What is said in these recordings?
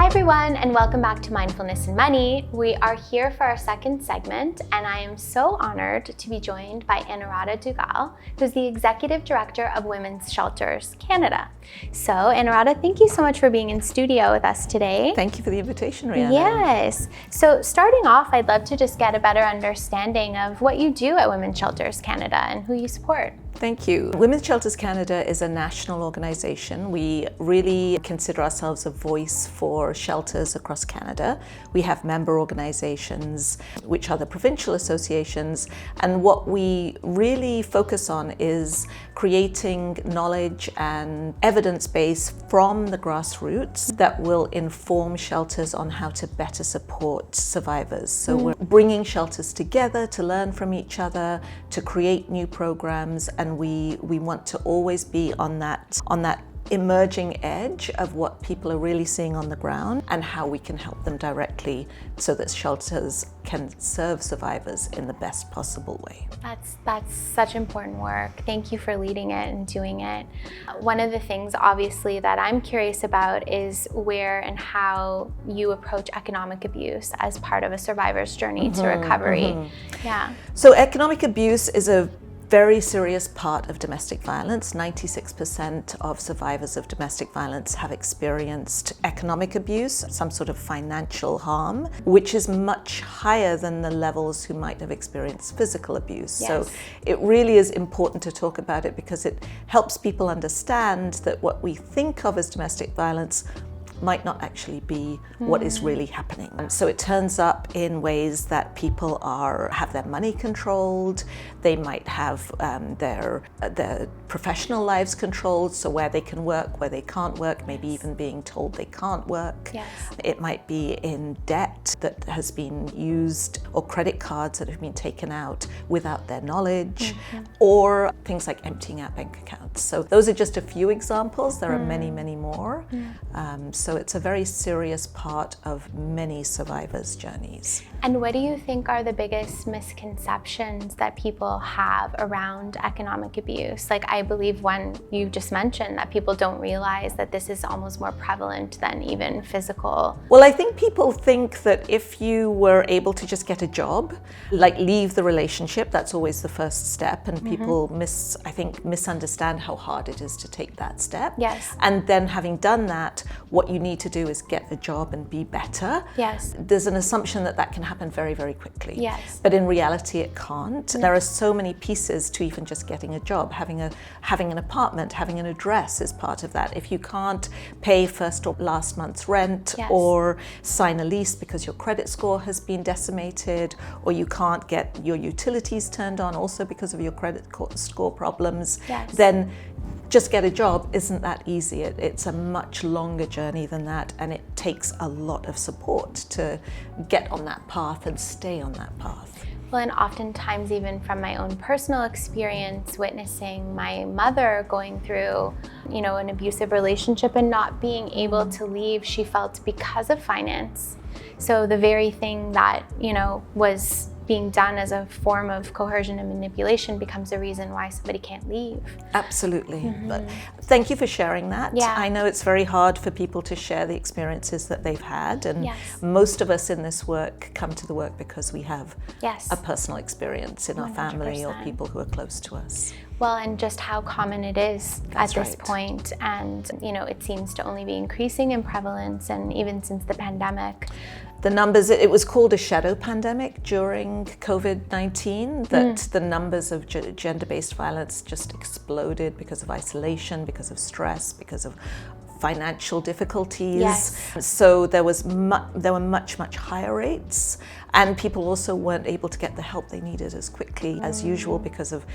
everyone, and welcome back to Mindfulness and Money. We are here for our second segment, and I am so honored to be joined by Anuradha Dugal, who's the Executive Director of Women's Shelters Canada. So, Anuradha, thank you so much for being in studio with us today. Thank you for the invitation, Rihanna. Yes. So, starting off, I'd love to just get a better understanding of what you do at Women's Shelters Canada and who you support. Thank you. Women's Shelters Canada is a national organization. We really consider ourselves a voice for shelters across Canada. We have member organizations, which are the provincial associations, and what we really focus on is creating knowledge and evidence base from the grassroots that will inform shelters on how to better support survivors. So we're bringing shelters together to learn from each other, to create new programs, and we want to always be on that emerging edge of what people are really seeing on the ground and how we can help them directly so that shelters can serve survivors in the best possible way. That's such important work. Thank you for leading it and doing it. One of the things obviously that I'm curious about is where and how you approach economic abuse as part of a survivor's journey to recovery. Yeah. So economic abuse is a very serious part of domestic violence. 96% of survivors of domestic violence have experienced economic abuse, some sort of financial harm, which is much higher than the levels who might have experienced physical abuse. Yes. So it really is important to talk about it because it helps people understand that what we think of as domestic violence might not actually be what is really happening. So it turns up in ways that people have their money controlled, they might have their professional lives controlled, so where they can work, where they can't work, maybe even being told they can't work. Yes. It might be in debt that has been used, or credit cards that have been taken out without their knowledge, or things like emptying out bank accounts. So those are just a few examples. There are many, many more. So it's a very serious part of many survivors' journeys. And what do you think are the biggest misconceptions that people have around economic abuse? Like, I believe one you just mentioned, that people don't realize that this is almost more prevalent than even physical. Well, I think people think that if you were able to just get a job, like leave the relationship, that's always the first step, and people misunderstand how hard it is to take that step. Yes. And then having done that, what you need to do is get a job and be better. Yes. There's an assumption that that can happen very, very quickly. Yes. But in reality, it can't. There are so many pieces to even just getting a job. Having an apartment, having an address is part of that. If you can't pay first or last month's rent, Yes. or sign a lease because your credit score has been decimated, or you can't get your utilities turned on also because of your credit score problems, Yes. then just get a job isn't that easy. It's a much longer journey than that, and it takes a lot of support to get on that path and stay on that path. Well, and oftentimes, even from my own personal experience, witnessing my mother going through, an abusive relationship and not being able to leave, she felt because of finance. So the very thing that, was being done as a form of coercion and manipulation becomes a reason why somebody can't leave. Absolutely. But thank you for sharing that. Yeah. I know it's very hard for people to share the experiences that they've had, and Yes. most of us in this work come to the work because we have Yes. a personal experience in our family or 100%. people who are close to us. Well, and just how common it is That's at this right. point. And, it seems to only be increasing in prevalence, and even since the pandemic. The numbers, it was called a shadow pandemic during COVID-19, that the numbers of gender-based violence just exploded because of isolation, because of stress, because of financial difficulties. Yes. So there were much higher rates, and people also weren't able to get the help they needed as quickly as usual because of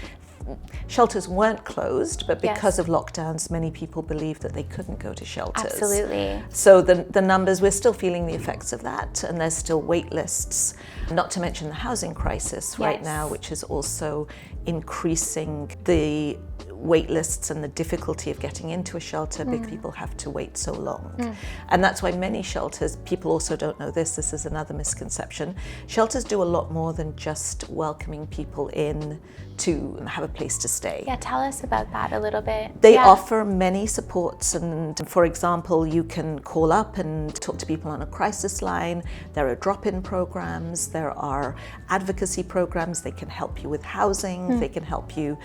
shelters weren't closed, but because of lockdowns, many people believed that they couldn't go to shelters. Absolutely. So the numbers, we're still feeling the effects of that, and there's still wait lists, not to mention the housing crisis right now, which is also increasing the wait lists and the difficulty of getting into a shelter because people have to wait so long. And that's why many shelters, people also don't know this is another misconception, shelters do a lot more than just welcoming people in to have a place to stay. Yeah, tell us about that a little bit. They offer many supports, and for example, you can call up and talk to people on a crisis line. There are drop-in programs, there are advocacy programs, they can help you with housing, they can help you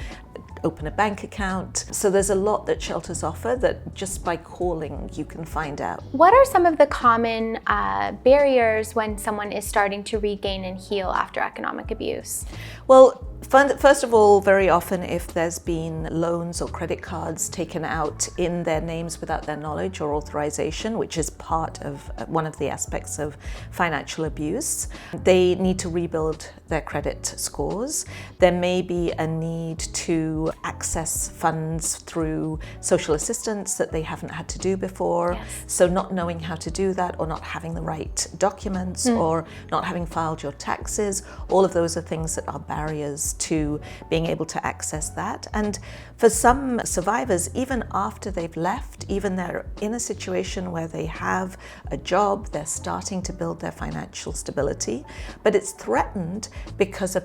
open a bank account. So there's a lot that shelters offer that just by calling you can find out. What are some of the common barriers when someone is starting to regain and heal after economic abuse? Well, first of all, very often if there's been loans or credit cards taken out in their names without their knowledge or authorization, which is part of one of the aspects of financial abuse, they need to rebuild their credit scores. There may be a need to access funds through social assistance that they haven't had to do before. Yes. So not knowing how to do that, or not having the right documents, or not having filed your taxes, all of those are things that are barriers to being able to access that. And for some survivors, even after they've left, even they're in a situation where they have a job, they're starting to build their financial stability, but it's threatened because a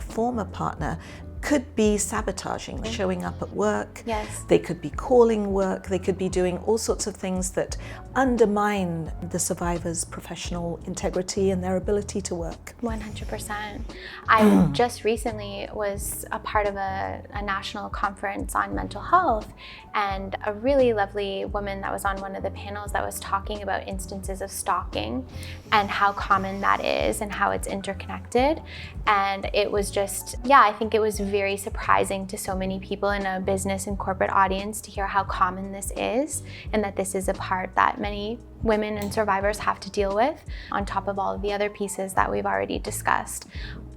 former partner could be sabotaging, showing up at work. Yes. They could be calling work. They could be doing all sorts of things that undermine the survivor's professional integrity and their ability to work. 100%. I just recently was a part of a national conference on mental health, and a really lovely woman that was on one of the panels that was talking about instances of stalking and how common that is and how it's interconnected. And it was just, I think it was very surprising to so many people in a business and corporate audience to hear how common this is, and that this is a part that many women and survivors have to deal with, on top of all of the other pieces that we've already discussed.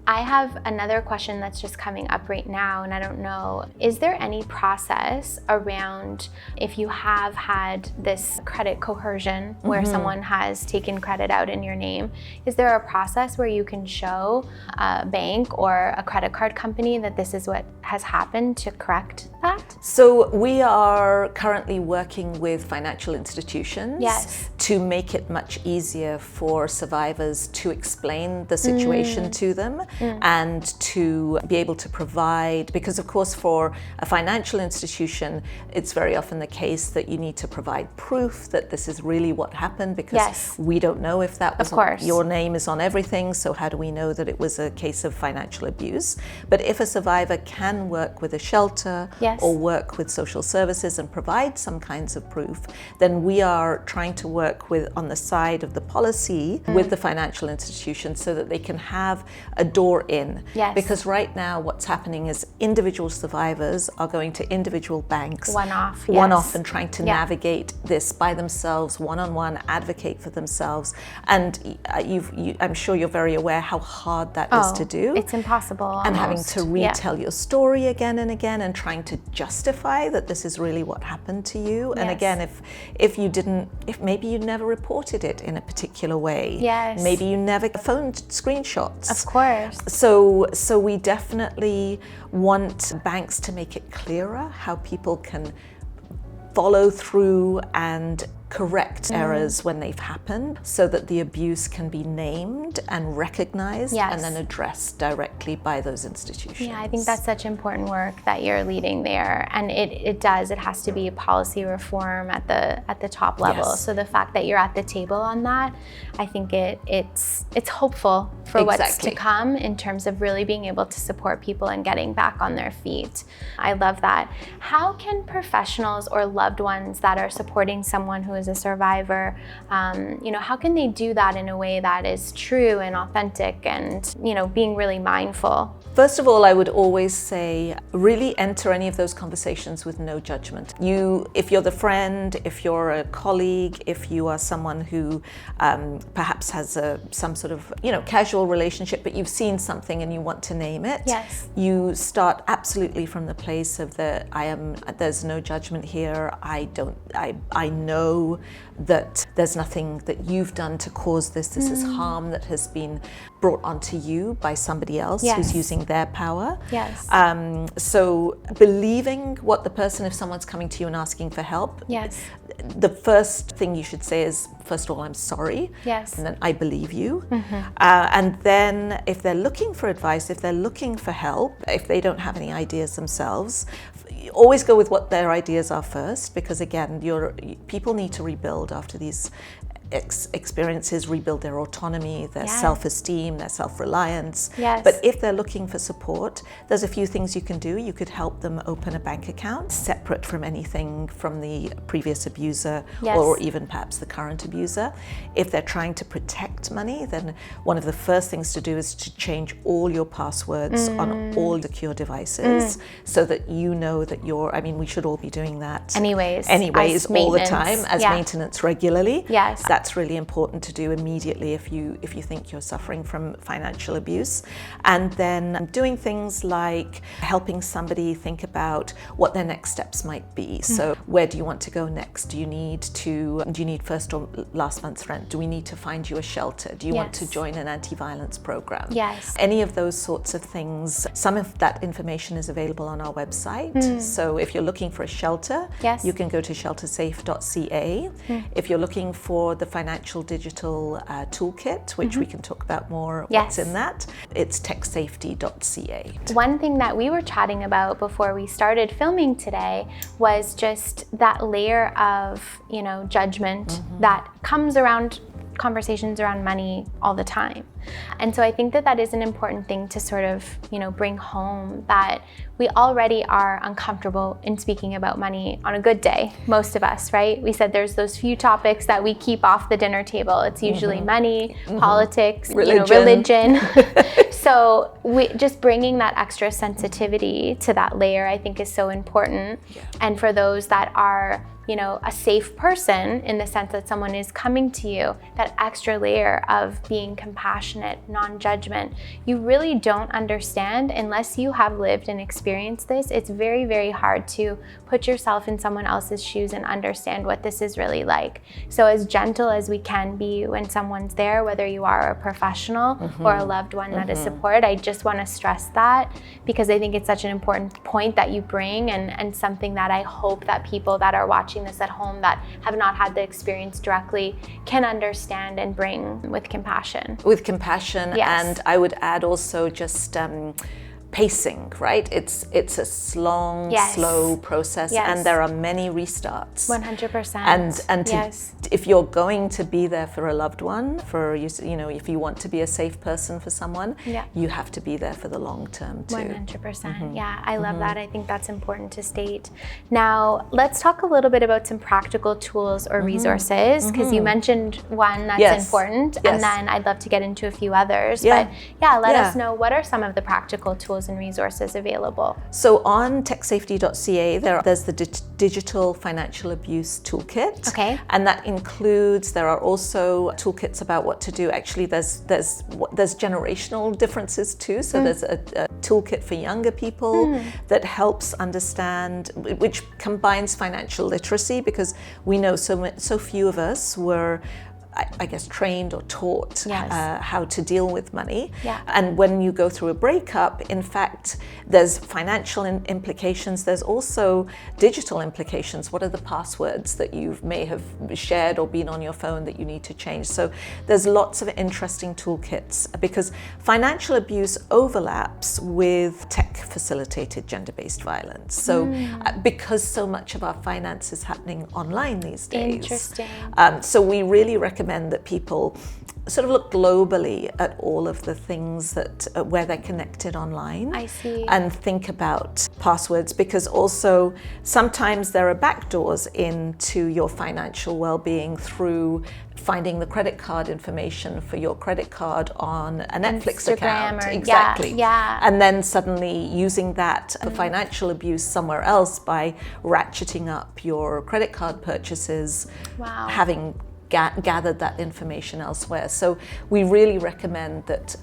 I have another question that's just coming up right now, and I don't know, is there any process around if you have had this credit coercion where someone has taken credit out in your name, is there a process where you can show a bank or a credit card company that this is what has happened to correct that? So we are currently working with financial institutions to make it much easier for survivors to explain the situation to them. And to be able to provide, because of course for a financial institution, it's very often the case that you need to provide proof that this is really what happened, because we don't know if that was, your name is on everything, so how do we know that it was a case of financial abuse? But if a survivor can work with a shelter or work with social services and provide some kinds of proof, then we are trying to work with on the side of the policy with the financial institution so that they can have a door in. Because right now what's happening is individual survivors are going to individual banks one-off and trying to navigate this by themselves, one-on-one, advocate for themselves. And I'm sure you're very aware how hard that is to do. It's impossible almost. And having to retell your story again and again, and trying to justify that this is really what happened to you. And again, if maybe you never reported it in a particular way, maybe you never phoned screenshots. Of course. So we definitely want banks to make it clearer how people can follow through and correct errors when they've happened, so that the abuse can be named and recognized and then addressed directly by those institutions. Yeah, I think that's such important work that you're leading there, and it has to be a policy reform at the top level. So the fact that you're at the table on that, I think it's hopeful for what's to come in terms of really being able to support people and getting back on their feet. I love that. How can professionals or loved ones that are supporting someone who is a survivor, how can they do that in a way that is true and authentic and, being really mindful? First of all, I would always say, really enter any of those conversations with no judgment. If you're the friend, if you're a colleague, if you are someone who perhaps has some sort of, casual relationship, but you've seen something and you want to name it, you start absolutely from the place of there's no judgment here. I know know that there's nothing that you've done to cause this. This is harm that has been brought onto you by somebody else who's using their power. Yes. So believing what the person, if someone's coming to you and asking for help, the first thing you should say is, first of all, I'm sorry. Yes. And then I believe you. And then if they're looking for advice, if they're looking for help, if they don't have any ideas themselves, always go with what their ideas are first, because again, people need to rebuild after these experiences, rebuild their autonomy, their self-esteem, their self-reliance. But if they're looking for support, there's a few things you can do. You could help them open a bank account separate from anything from the previous abuser or even perhaps the current abuser. If they're trying to protect money, then one of the first things to do is to change all your passwords on all secure devices so that you know that we should all be doing that anyways all the time as maintenance regularly. That's really important to do immediately if you think you're suffering from financial abuse. And then doing things like helping somebody think about what their next steps might be. So where do you want to go next? Do you need first or last month's rent? Do we need to find you a shelter? Do you want to join an anti-violence program? Any of those sorts of things. Some of that information is available on our website. So if you're looking for a shelter, you can go to sheltersafe.ca. If you're looking for the financial digital toolkit, which we can talk about more what's in that, it's techsafety.ca. One thing that we were chatting about before we started filming today was just that layer of, judgment that comes around conversations around money all the time. And so I think that is an important thing to sort of, bring home, that we already are uncomfortable in speaking about money on a good day, most of us, right? We said there's those few topics that we keep off the dinner table. It's usually money, politics, religion. So just bringing that extra sensitivity to that layer, I think, is so important. And for those that are a safe person, in the sense that someone is coming to you, that extra layer of being compassionate, non-judgment, you really don't understand unless you have lived and experienced this. It's very, very hard to put yourself in someone else's shoes and understand what this is really like. So as gentle as we can be when someone's there, whether you are a professional or a loved one that is supported, I just want to stress that, because I think it's such an important point that you bring, and something that I hope that people that are watching this at home that have not had the experience directly can understand and bring with compassion. And I would add also just pacing, right? It's a long, slow process, and there are many restarts. 100%. And if you're going to be there for a loved one, if you want to be a safe person for someone, you have to be there for the long term too. 100%. Yeah, I love that. I think that's important to state. Now, let's talk a little bit about some practical tools or resources, because you mentioned one that's important, and then I'd love to get into a few others. But let us know, what are some of the practical tools and resources available? So on techsafety.ca, there's the digital financial abuse toolkit. And that includes, there are also toolkits about what to do. Actually, there's generational differences too. So there's a toolkit for younger people that helps understand, which combines financial literacy, because we know so few of us were, I guess, trained or taught how to deal with money. And when you go through a breakup, in fact, there's financial implications. There's also digital implications. What are the passwords that you may have shared or been on your phone that you need to change? So there's lots of interesting toolkits, because financial abuse overlaps with tech-facilitated gender-based violence. So because so much of our finance is happening online these days. Interesting. So we really recommend that people sort of look globally at all of the things that where they're connected online. I see. And think about passwords, because also sometimes there are backdoors into your financial well-being through finding the credit card information for your credit card on a Netflix account. And then suddenly using that for financial abuse somewhere else by ratcheting up your credit card purchases, having gathered that information elsewhere. So we really recommend that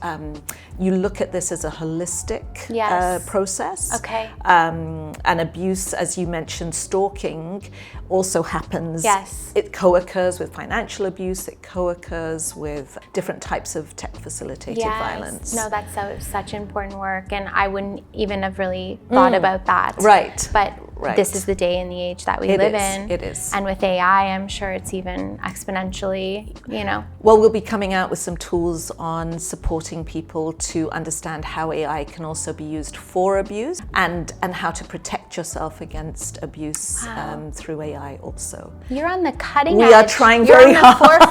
you look at this as a holistic process. Okay. And abuse, as you mentioned, stalking also happens. Yes. It co-occurs with financial abuse, it co-occurs with different types of tech facilitated violence. No, that's such important work, and I wouldn't even have really thought about that. Right. But this is the day and the age that we live in. It is. And with AI, I'm sure it's even exponentially, Well, we'll be coming out with some tools on supporting people to understand how AI can also be used for abuse and how to protect yourself against abuse through AI also. You're on the cutting We edge. are trying You're very on the hard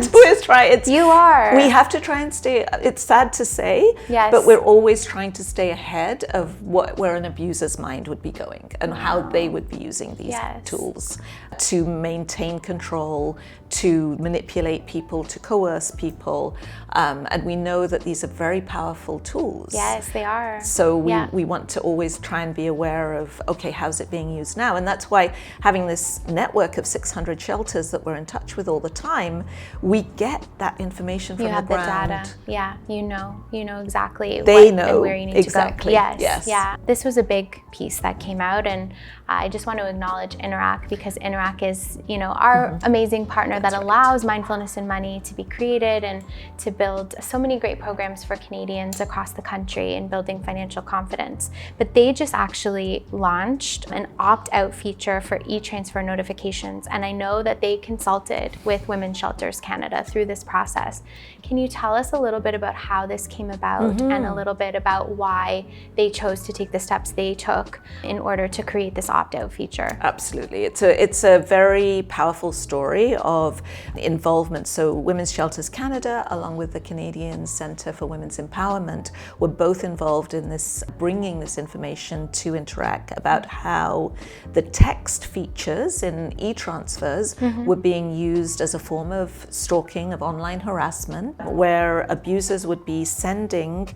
forefront. You are. We have to try and stay, it's sad to say, but we're always trying to stay ahead of where an abuser's mind would be going and how they would be using these tools to maintain control, to manipulate people, to coerce people. And we know that these are very powerful tools. Yes, they are. So we want to always try and be aware of, okay, how's it being used now? And that's why having this network of 600 shelters that we're in touch with all the time, we get that information from the ground. You have the data. Yeah, you know exactly they know and where you need exactly. to go. Yes. Yeah. This was a big piece that came out, and I just want to acknowledge Interac, because Interac is, our amazing partner that allows mindfulness and money to be created and to build so many great programs for Canadians across the country in building financial confidence. But they just actually launched an opt-out feature for e-transfer notifications, and I know that they consulted with Women's Shelters Canada through this process. Can you tell us a little bit about how this came about and a little bit about why they chose to take the steps they took in order to create this opt-out feature? Absolutely. It's a very powerful story of involvement. So Women's Shelters Canada, along with the Canadian Centre for Women's Empowerment, were both involved in this, bringing this information to Interac about how the text features in e-transfers were being used as a form of stalking, of online harassment, where abusers would be sending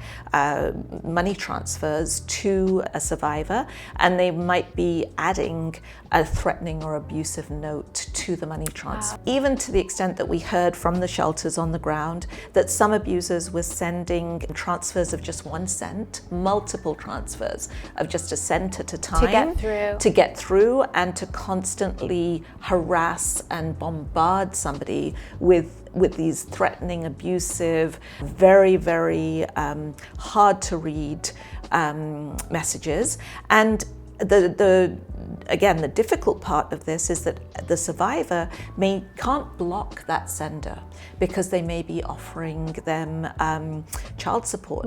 money transfers to a survivor, and they might be adding a threatening or abusive note to the money transfer. Wow. Even to the extent that we heard from the shelters on the ground that some abusers were sending transfers of just 1 cent, multiple transfers of just a cent at a time to get through and to constantly harass and bombard somebody with these threatening, abusive, very, very hard to read messages. And again, the difficult part of this is that the survivor can't block that sender because they may be offering them child support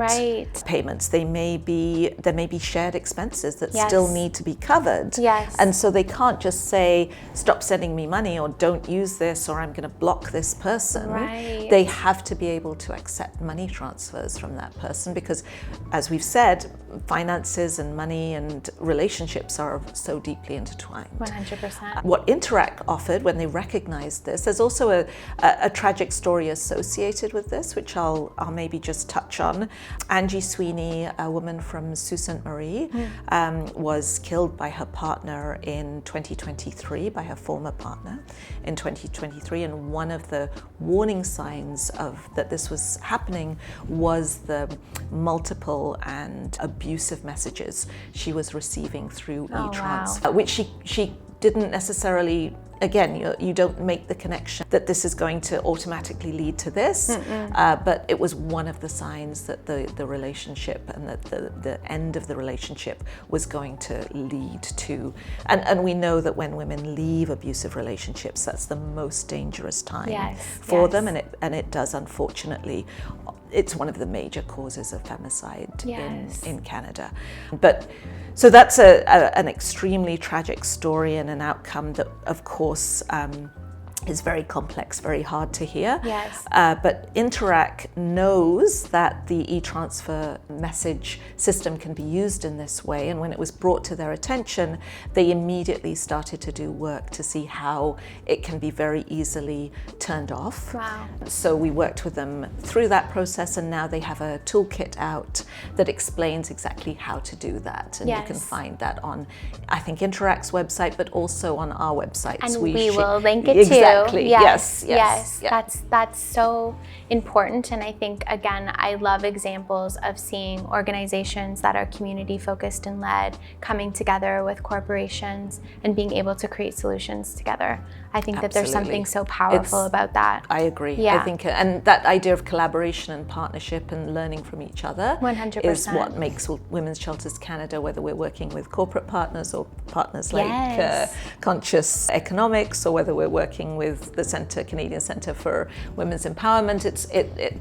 payments. There may be shared expenses that still need to be covered. Yes. And so they can't just say, stop sending me money, or don't use this, or I'm going to block this person. Right. They have to be able to accept money transfers from that person because, as we've said, finances and money and relationships are so deeply intertwined. 100%. What Interac offered when they recognized this, there's also a tragic story associated with this, which I'll maybe just touch on. Angie Sweeney, a woman from Sault Ste. Marie, was killed by her partner in 2023, by her former partner in 2023, and one of the warning signs of that this was happening was the multiple and abusive messages she was receiving through e-transfer, which she didn't necessarily, again, you don't make the connection that this is going to automatically lead to this, but it was one of the signs that the relationship and that the end of the relationship was going to lead to, and we know that when women leave abusive relationships, that's the most dangerous time for them, and it does, unfortunately. It's one of the major causes of femicide in Canada. But so that's an extremely tragic story and an outcome that, of course, is very complex, very hard to hear. Yes. But Interac knows that the e-transfer message system can be used in this way, and when it was brought to their attention, they immediately started to do work to see how it can be very easily turned off. Wow. So we worked with them through that process, and now they have a toolkit out that explains exactly how to do that. And you can find that on, I think, Interac's website, but also on our website. And we will link it too. Exactly. Yes. That's so important. And I think, again, I love examples of seeing organizations that are community focused and led coming together with corporations and being able to create solutions together. I think that there's something so powerful about that. I agree. Yeah. I think, and that idea of collaboration and partnership and learning from each other 100%. is what makes Women's Shelters Canada, whether we're working with corporate partners or partners like Conscious Economics, or whether we're working with the Canadian Centre for Women's Empowerment,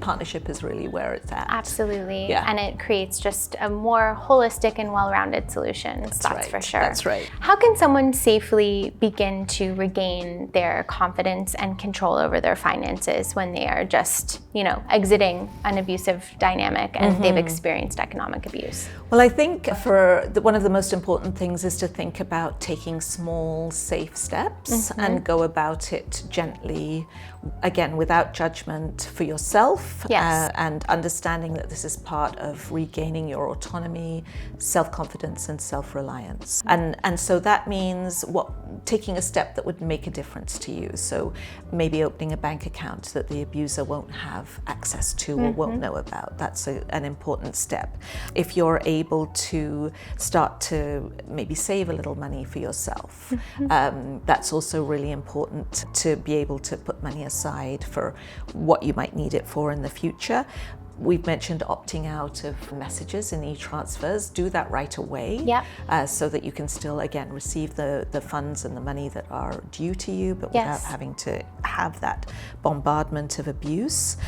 partnership is really where it's at. Absolutely. Yeah. And it creates just a more holistic and well-rounded solutions. That's right. for sure. That's right. How can someone safely begin to regain their confidence and control over their finances when they are just, exiting an abusive dynamic and they've experienced economic abuse? Well, I think one of the most important things is to think about taking small, safe steps and go about it gently, again, without judgment for yourself, and understanding that this is part of regaining your autonomy, self-confidence, and self-reliance. And so that means taking a step that would make a difference to you. So maybe opening a bank account that the abuser won't have access to or won't know about. That's an important step. If you're able to start to maybe save a little money for yourself, that's also really important, to be able to put money aside for what you might need it for in the future. We've mentioned opting out of messages and e-transfers. Do that right away, so that you can still, again, receive the funds and the money that are due to you, but without having to have that bombardment of abuse.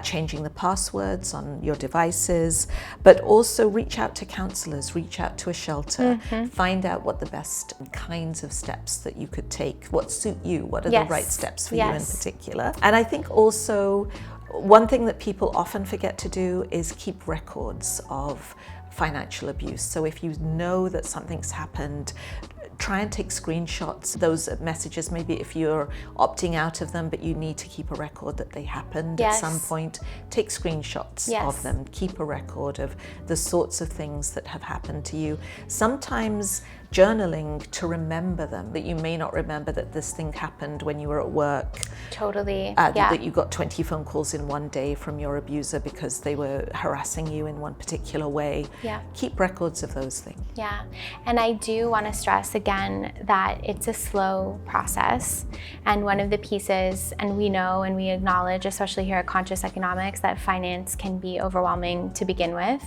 Changing the passwords on your devices, but also reach out to counselors, reach out to a shelter, find out what the best kinds of steps that you could take, what suit you, what are the right steps for you in particular. And I think also, one thing that people often forget to do is keep records of financial abuse. So if you know that something's happened, try and take screenshots of those messages. Maybe if you're opting out of them, but you need to keep a record that they happened at some point, take screenshots of them. Keep a record of the sorts of things that have happened to you. Sometimes journaling to remember them, that you may not remember that this thing happened when you were at work. Totally. That you got 20 phone calls in one day from your abuser because they were harassing you in one particular way. Keep records of those things. And I do want to stress again that it's a slow process. And one of the pieces, and we know and we acknowledge, especially here at Conscious Economics, that finance can be overwhelming to begin with.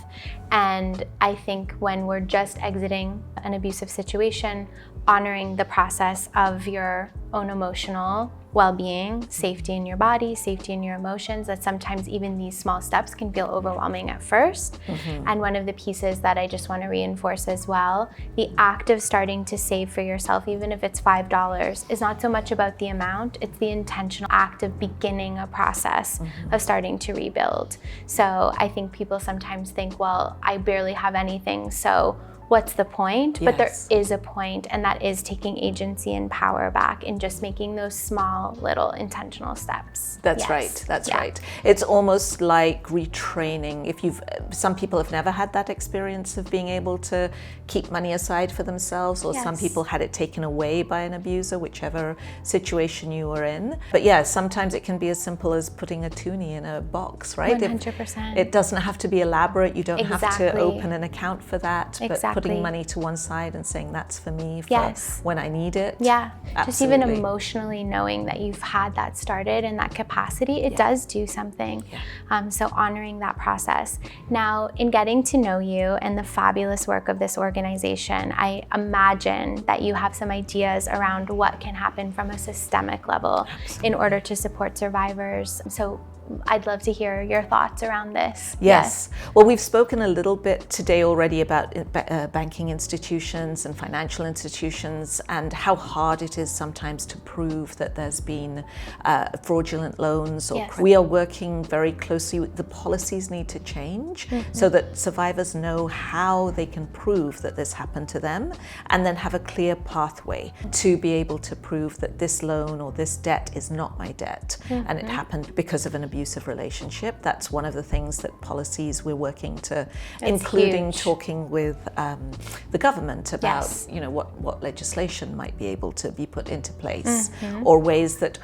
And I think when we're just exiting an abusive situation, honoring the process of your own emotional well-being, safety in your body, safety in your emotions, that sometimes even these small steps can feel overwhelming at first. And one of the pieces that I just want to reinforce as well, the act of starting to save for yourself, even if it's $5, is not so much about the amount, it's the intentional act of beginning a process of starting to rebuild. So I think people sometimes think, well, I barely have anything, so what's the point? But there is a point, and that is taking agency and power back and just making those small, little intentional steps. That's right. That's right. It's almost like retraining. Some people have never had that experience of being able to keep money aside for themselves, or some people had it taken away by an abuser, whichever situation you were in. But sometimes it can be as simple as putting a toonie in a box, right? 100%. It doesn't have to be elaborate. You don't have to open an account for that. But putting money to one side and saying that's for me for when I need it. Just even emotionally knowing that you've had that started in that capacity, it does do something. So honoring that process. Now, in getting to know you and the fabulous work of this organization, I imagine that you have some ideas around what can happen from a systemic level in order to support survivors. So I'd love to hear your thoughts around this. Yes. Well, we've spoken a little bit today already about banking institutions and financial institutions and how hard it is sometimes to prove that there's been fraudulent loans. We are working very closely. The policies need to change so that survivors know how they can prove that this happened to them, and then have a clear pathway to be able to prove that this loan or this debt is not my debt and it happened because of an abusive relationship. That's one of the things that policies we're working to, including talking with the government about what legislation might be able to be put into place, or ways that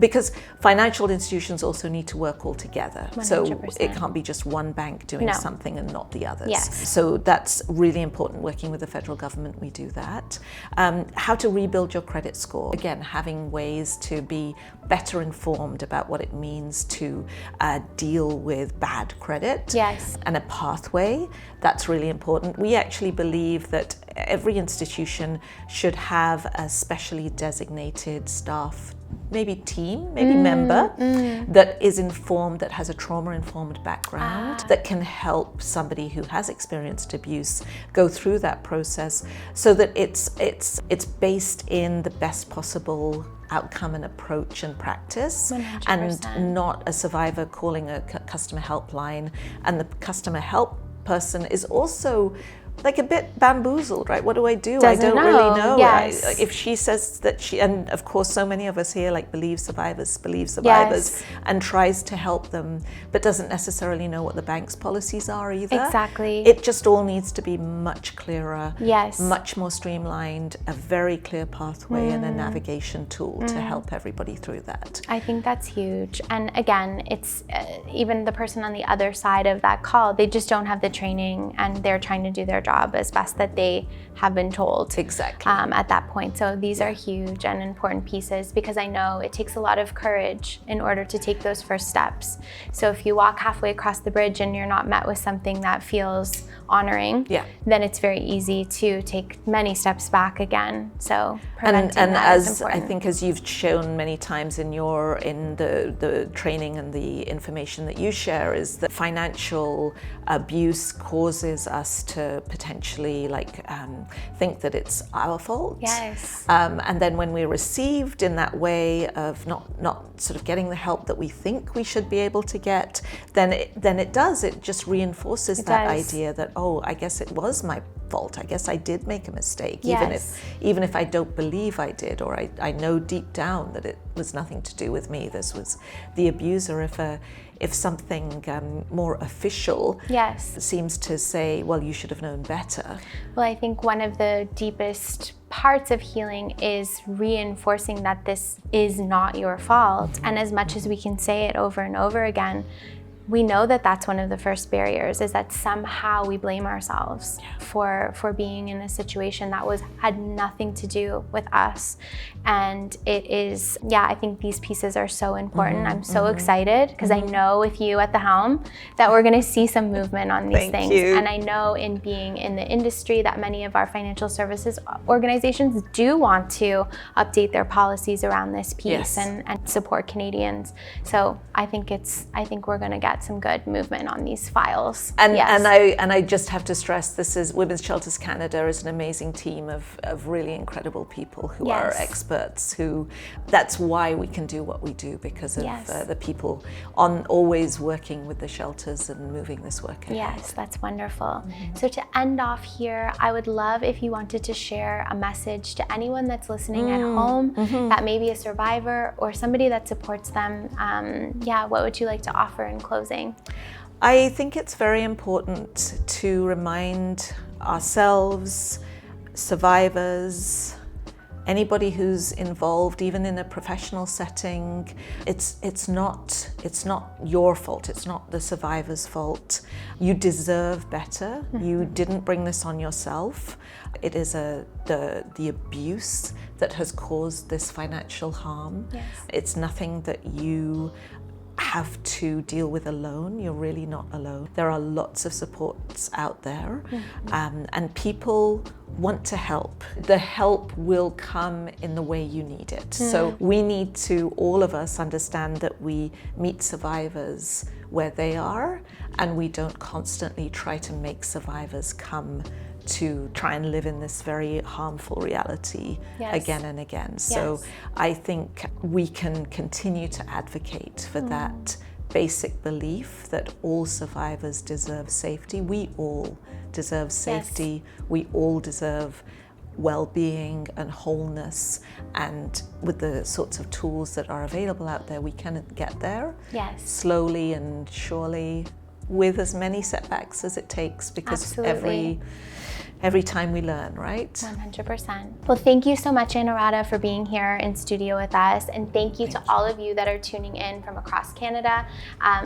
because financial institutions also need to work all together. 100%. So it can't be just one bank doing No. something and not the others. Yes. So that's really important. Working with the federal government, we do that. How to rebuild your credit score. Again, having ways to be better informed about what it means to deal with bad credit. Yes. And a pathway, that's really important. We actually believe that every institution should have a specially designated staff, maybe team, maybe member, that is informed, that has a trauma-informed background, that can help somebody who has experienced abuse go through that process, so that it's based in the best possible outcome and approach and practice, 100%. and not a survivor calling a customer helpline, and the customer help person is also like a bit bamboozled, right? What do I do? I don't really know. Yes. If she says that she, and of course so many of us here like believe survivors, Yes. and tries to help them, but doesn't necessarily know what the bank's policies are either. Exactly. It just all needs to be much clearer, Yes. much more streamlined, a very clear pathway and a navigation tool to help everybody through that. I think that's huge. And again, it's even the person on the other side of that call, they just don't have the training, and they're trying to do their job as best that they have been told. Exactly. At that point. So these are huge and important pieces, because I know it takes a lot of courage in order to take those first steps. So if you walk halfway across the bridge and you're not met with something that feels honoring, then it's very easy to take many steps back again. So preventing and that is as important. I think, as you've shown many times in the training and the information that you share, is that financial abuse causes us to potentially think that it's our fault. Yes. And then when we're received in that way of not sort of getting the help that we think we should be able to get, then it just reinforces that idea that, oh, I guess it was my fault. I guess I did make a mistake, Yes. even if I don't believe I did, or I know deep down that it was nothing to do with me. This was the abuser. If something more official seems to say, well, you should have known better. Well, I think one of the deepest parts of healing is reinforcing that this is not your fault. And as much as we can say it over and over again, we know that that's one of the first barriers, is that somehow we blame ourselves for being in a situation that had nothing to do with us. And it is, I think these pieces are so important. I'm so excited, because I know with you at the helm that we're going to see some movement on these things. And I know in being in the industry that many of our financial services organizations do want to update their policies around this piece and support Canadians. So I think we're going to get some good movement on these files. And I just have to stress, this is Women's Shelters Canada is an amazing team of really incredible people who are experts, that's why we can do what we do, because of the people always working with the shelters and moving this work ahead. Yes, that's wonderful. So to end off here, I would love if you wanted to share a message to anyone that's listening at home that may be a survivor or somebody that supports them. What would you like to offer in closing? I think it's very important to remind ourselves, survivors, anybody who's involved, even in a professional setting, it's not your fault. It's not the survivor's fault. You deserve better. You didn't bring this on yourself. It is the abuse that has caused this financial harm. Yes. It's nothing that you have to deal with alone. You're really not alone. There are lots of supports out there, and people want to help. The help will come in the way you need it. So we need to, all of us, understand that we meet survivors where they are, and we don't constantly try to make survivors come to try and live in this very harmful reality again and again. So I think we can continue to advocate for that basic belief that all survivors deserve safety. We all deserve safety. We all deserve well-being and wholeness, and with the sorts of tools that are available out there, we can get there slowly and surely, with as many setbacks as it takes, because every time we learn, right? 100%. Well, thank you so much, Anuradha, for being here in studio with us. And thank you to all of you that are tuning in from across Canada.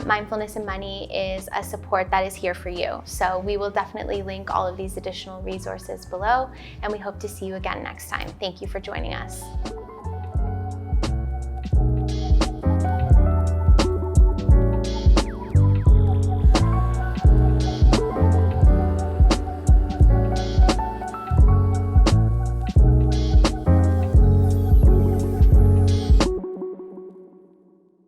Mindfulness and Money is a support that is here for you. So we will definitely link all of these additional resources below, and we hope to see you again next time. Thank you for joining us.